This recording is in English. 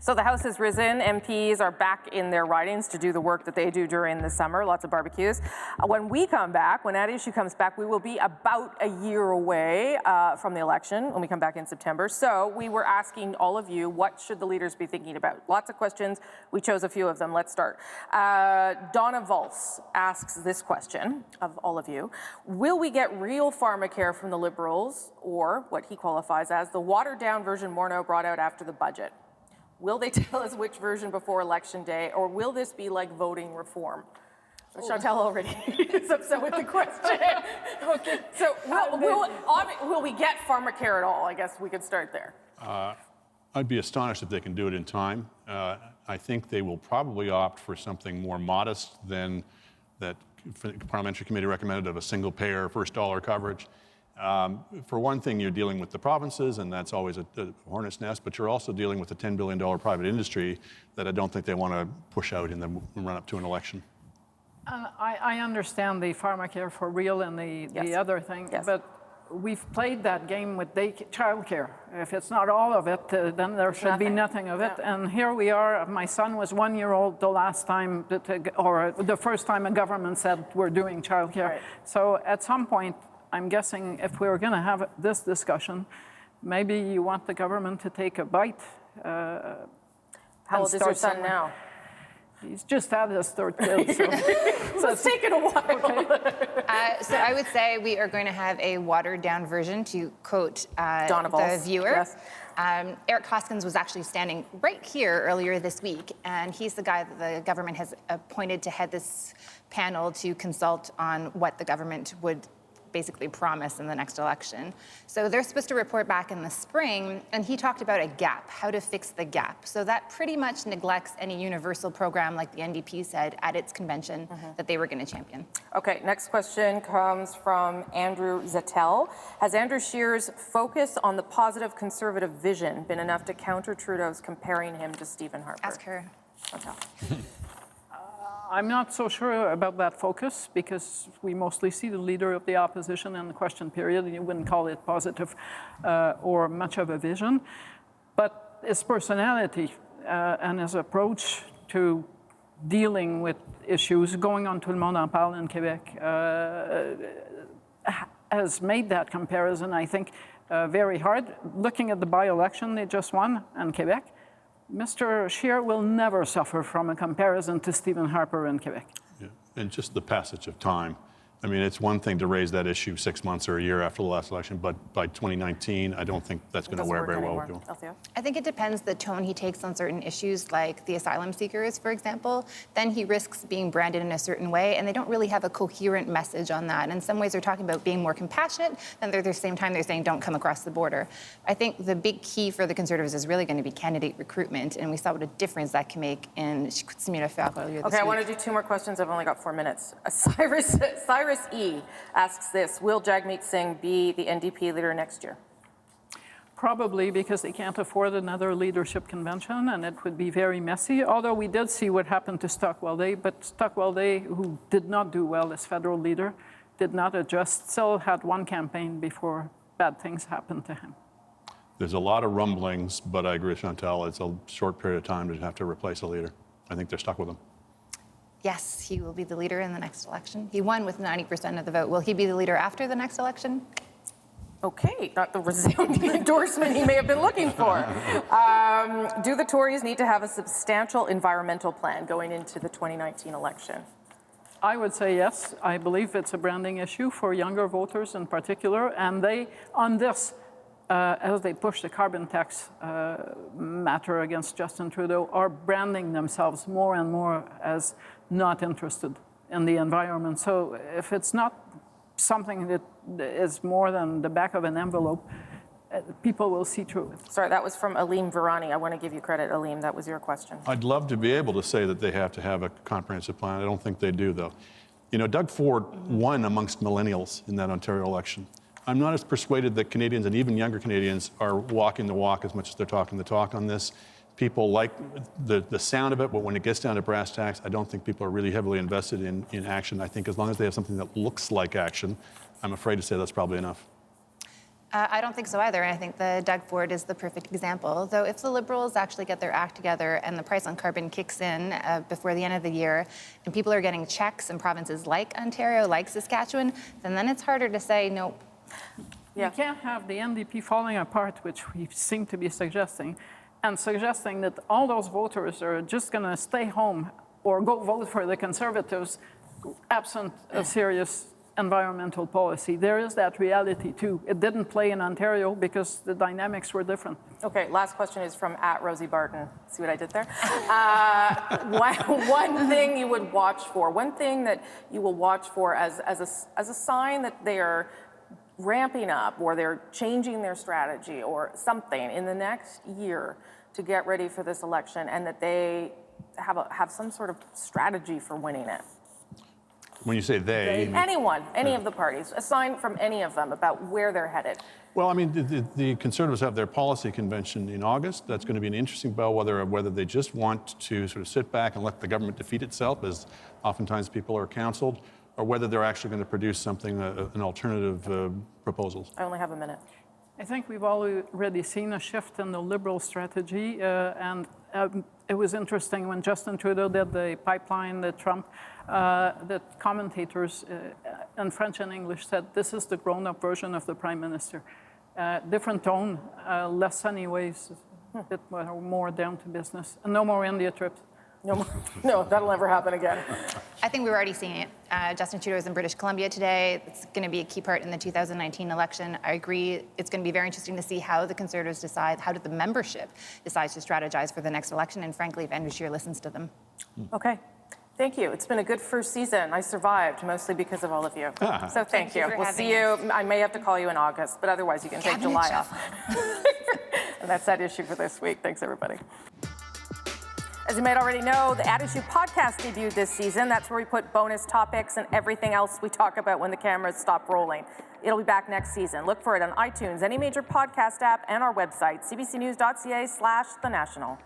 So the House has risen. MPs are back in their ridings to do the work that they do during the summer, lots of barbecues. When we come back, when that issue comes back, we will be about a year away from the election when we come back in September. So we were asking all of you, what should the leaders be thinking about? Lots of questions. We chose a few of them. Let's start. Donna Valls asks this question of all of you. Will we get real pharmacare from the Liberals, or what he qualifies as the watered-down version Morneau brought out after the budget? Will they tell us which version before Election Day, or will this be like voting reform? Chantal already is upset with the question. Okay. So will we get pharmacare at all? I guess we could start there. I'd be astonished if they can do it in time. I think they will probably opt for something more modest than that parliamentary committee recommended of a single payer first dollar coverage. For one thing, you're dealing with the provinces, and that's always a hornet's nest, but you're also dealing with a $10 billion private industry that I don't think they want to push out in the run-up to an election. I understand the pharmacare for real and the other thing, but we've played that game with childcare. If it's not all of it, then there should be nothing of it. Yeah. And here we are. My son was 1 year old the last time, or the first time a government said we're doing childcare. Right. So at some point, I'm guessing if we're going to have this discussion, maybe you want the government to take a bite. How old is your son now? He's just had his third kid. So it's taken a while. Okay. So I would say we are going to have a watered-down version, to quote the viewer. Yes. Eric Hoskins was actually standing right here earlier this week, and he's the guy that the government has appointed to head this panel to consult on what the government would basically promise in the next election. So they're supposed to report back in the spring, and he talked about a gap, how to fix the gap. So that pretty much neglects any universal program like the NDP said at its convention that they were going to champion. Okay, next question comes from Andrew Zettel. Has Andrew Scheer's focus on the positive conservative vision been enough to counter Trudeau's comparing him to Stephen Harper? Ask her. Chantal. I'm not so sure about that focus, because we mostly see the leader of the opposition in the question period, and you wouldn't call it positive or much of a vision. But his personality and his approach to dealing with issues, going on Tout le monde en parle in Quebec, has made that comparison, I think, very hard. Looking at the by-election they just won in Quebec, Mr. Scheer will never suffer from a comparison to Stephen Harper in Quebec. Yeah. And just the passage of time. I mean, it's one thing to raise that issue 6 months or a year after the last election, but by 2019, I don't think that's going to wear very well with people. I think it depends the tone he takes on certain issues, like the asylum seekers, for example. Then he risks being branded in a certain way, and they don't really have a coherent message on that. And in some ways, they're talking about being more compassionate, and at the same time, they're saying don't come across the border. I think the big key for the Conservatives is really going to be candidate recruitment, and we saw what a difference that can make in Chicoutimi earlier this week. Okay, I want to do 2 more questions. I've only got 4 minutes. Cyrus E. asks this: will Jagmeet Singh be the NDP leader next year? Probably, because they can't afford another leadership convention, and it would be very messy. Although we did see what happened to Stockwell Day, but Stockwell Day, who did not do well as federal leader, did not adjust, still had one campaign before bad things happened to him. There's a lot of rumblings, but I agree with Chantal. It's a short period of time to have to replace a leader. I think they're stuck with him. Yes, he will be the leader in the next election. He won with 90% of the vote. Will he be the leader after the next election? Okay, not the resounding endorsement he may have been looking for. Do the Tories need to have a substantial environmental plan going into the 2019 election? I would say yes. I believe it's a branding issue for younger voters in particular, and they, on this, as they push the carbon tax matter against Justin Trudeau, are branding themselves more and more as not interested in the environment. So if it's not something that is more than the back of an envelope, people will see through it. Sorry, that was from Aleem Virani. I want to give you credit, Aleem. That was your question. I'd love to be able to say that they have to have a comprehensive plan. I don't think they do, though. You know, Doug Ford won amongst millennials in that Ontario election. I'm not as persuaded that Canadians, and even younger Canadians, are walking the walk as much as they're talking the talk on this. People like the sound of it, but when it gets down to brass tacks, I don't think people are really heavily invested in action. I think as long as they have something that looks like action, I'm afraid to say that's probably enough. I don't think so either. And I think the Doug Ford is the perfect example. Though if the Liberals actually get their act together and the price on carbon kicks in before the end of the year, and people are getting checks in provinces like Ontario, like Saskatchewan, then it's harder to say no. Yeah. You can't have the NDP falling apart, which we seem to be suggesting, and suggesting that all those voters are just going to stay home or go vote for the Conservatives absent a serious environmental policy. There is that reality too. It didn't play in Ontario because the dynamics were different. Okay, last question is from @Rosie Barton. See what I did there? One thing you would watch for, one thing that you will watch for as a sign that they are ramping up or they're changing their strategy or something in the next year to get ready for this election, and that they have some sort of strategy for winning it. When you say they, anyone, any of the parties, a sign from any of them about where they're headed. Well, I mean, the Conservatives have their policy convention in August. That's going to be an interesting bellwether of whether they just want to sort of sit back and let the government defeat itself, as oftentimes people are counseled, or whether they're actually going to produce something, an alternative proposals. I only have a minute. I think we've already seen a shift in the Liberal strategy, and it was interesting when Justin Trudeau did the pipeline, the Trump, that commentators in French and English said, this is the grown-up version of the Prime Minister. Different tone, less sunny ways, a bit more down to business, and no more India trips. No, that'll never happen again. I think we're already seeing it. Justin Trudeau is in British Columbia today. It's going to be a key part in the 2019 election. I agree. It's going to be very interesting to see how the Conservatives decide, how the membership decides to strategize for the next election, and frankly, if Andrew Scheer listens to them. Okay. Thank you. It's been a good first season. I survived, mostly because of all of you. So thank you. We'll see you. I may have to call you in August, but otherwise you can take July off. And that's that issue for this week. Thanks, everybody. As you might already know, the At Issue podcast debuted this season. That's where we put bonus topics and everything else we talk about when the cameras stop rolling. It'll be back next season. Look for it on iTunes, any major podcast app, and our website, cbcnews.ca/thenational.